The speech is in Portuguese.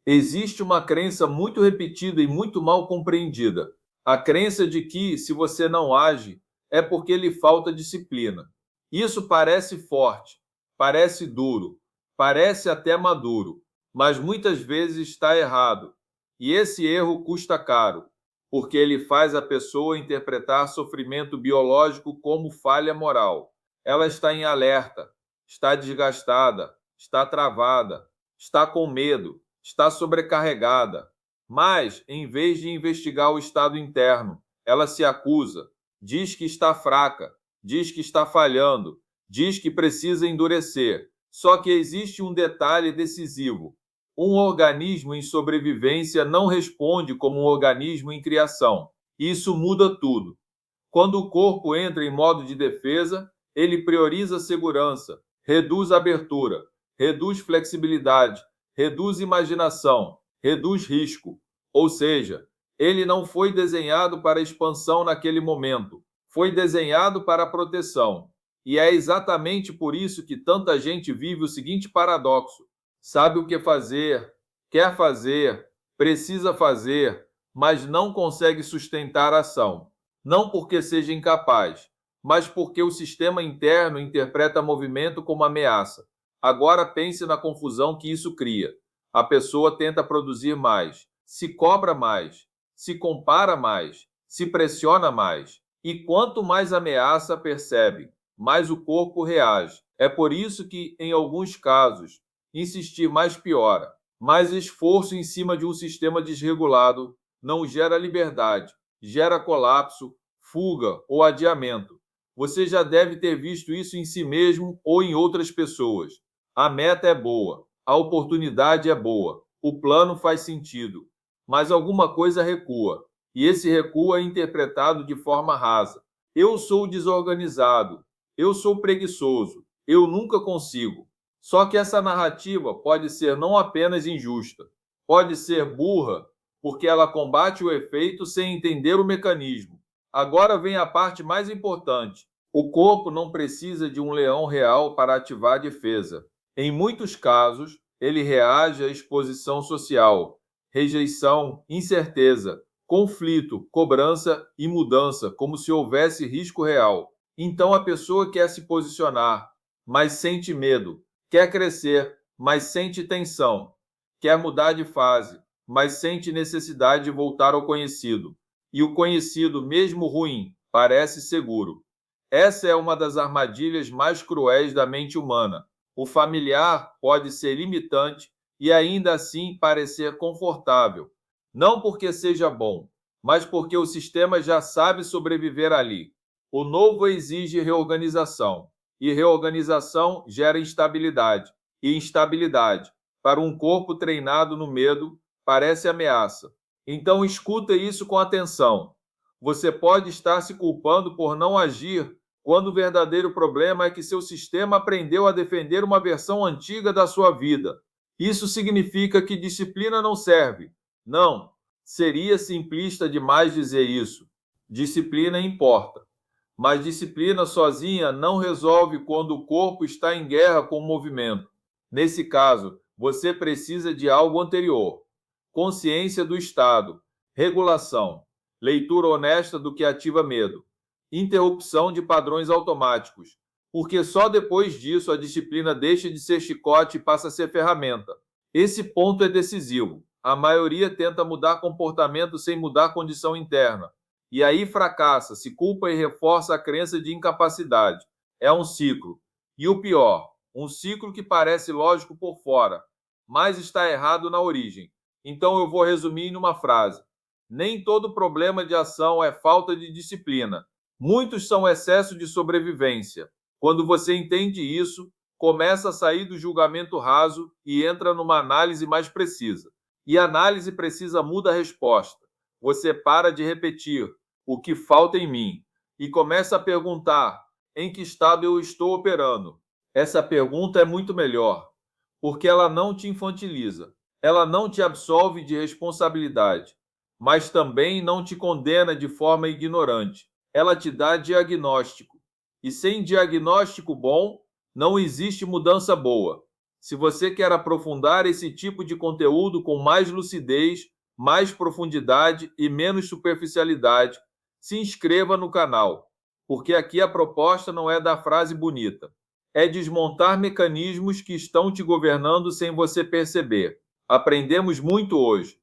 Existe uma crença muito repetida e muito mal compreendida. A crença de que, se você não age, é porque lhe falta disciplina. Isso parece forte, parece duro, parece até maduro, mas muitas vezes está errado. E esse erro custa caro, porque ele faz a pessoa interpretar sofrimento biológico como falha moral. Ela está em alerta, está desgastada, está travada, está com medo, está sobrecarregada. Mas, em vez de investigar o estado interno, ela se acusa, diz que está fraca, diz que está falhando, diz que precisa endurecer. Só que existe um detalhe decisivo: um organismo em sobrevivência não responde como um organismo em criação. Isso muda tudo. Quando o corpo entra em modo de defesa, ele prioriza a segurança, reduz a abertura, reduz flexibilidade, reduz imaginação, reduz risco. Ou seja, ele não foi desenhado para expansão naquele momento, foi desenhado para proteção. E é exatamente por isso que tanta gente vive o seguinte paradoxo: sabe o que fazer, quer fazer, precisa fazer, mas não consegue sustentar a ação. Não porque seja incapaz, mas porque o sistema interno interpreta movimento como ameaça. Agora pense na confusão que isso cria. A pessoa tenta produzir mais, se cobra mais, se compara mais, se pressiona mais. E quanto mais ameaça percebe, mais o corpo reage. É por isso que, em alguns casos, insistir mais piora. Mais esforço em cima de um sistema desregulado não gera liberdade, gera colapso, fuga ou adiamento. Você já deve ter visto isso em si mesmo ou em outras pessoas. A meta é boa, a oportunidade é boa, o plano faz sentido, mas alguma coisa recua, e esse recuo é interpretado de forma rasa. Eu sou desorganizado, eu sou preguiçoso, eu nunca consigo. Só que essa narrativa pode ser não apenas injusta, pode ser burra, porque ela combate o efeito sem entender o mecanismo. Agora vem a parte mais importante. O corpo não precisa de um leão real para ativar a defesa. Em muitos casos, ele reage à exposição social, rejeição, incerteza, conflito, cobrança e mudança, como se houvesse risco real. Então a pessoa quer se posicionar, mas sente medo, quer crescer, mas sente tensão, quer mudar de fase, mas sente necessidade de voltar ao conhecido. E o conhecido, mesmo ruim, parece seguro. Essa é uma das armadilhas mais cruéis da mente humana. O familiar pode ser limitante e ainda assim parecer confortável, não porque seja bom, mas porque o sistema já sabe sobreviver ali. O novo exige reorganização, e reorganização gera instabilidade, e instabilidade, para um corpo treinado no medo, parece ameaça. Então escuta isso com atenção. Você pode estar se culpando por não agir quando o verdadeiro problema é que seu sistema aprendeu a defender uma versão antiga da sua vida. Isso significa que disciplina não serve. Não, seria simplista demais dizer isso. Disciplina importa. Mas disciplina sozinha não resolve quando o corpo está em guerra com o movimento. Nesse caso, você precisa de algo anterior: consciência do estado, regulação, leitura honesta do que ativa medo, interrupção de padrões automáticos, porque só depois disso a disciplina deixa de ser chicote e passa a ser ferramenta. Esse ponto é decisivo. A maioria tenta mudar comportamento sem mudar condição interna. E aí fracassa, se culpa e reforça a crença de incapacidade. É um ciclo. E o pior, um ciclo que parece lógico por fora, mas está errado na origem. Então eu vou resumir em uma frase: nem todo problema de ação é falta de disciplina. Muitos são excesso de sobrevivência. Quando você entende isso, começa a sair do julgamento raso e entra numa análise mais precisa. E a análise precisa muda a resposta. Você para de repetir o que falta em mim e começa a perguntar: em que estado eu estou operando? Essa pergunta é muito melhor, porque ela não te infantiliza, ela não te absolve de responsabilidade, mas também não te condena de forma ignorante. Ela te dá diagnóstico. E sem diagnóstico bom, não existe mudança boa. Se você quer aprofundar esse tipo de conteúdo com mais lucidez, mais profundidade e menos superficialidade, se inscreva no canal, porque aqui a proposta não é dar frase bonita, é desmontar mecanismos que estão te governando sem você perceber. Aprendemos muito hoje.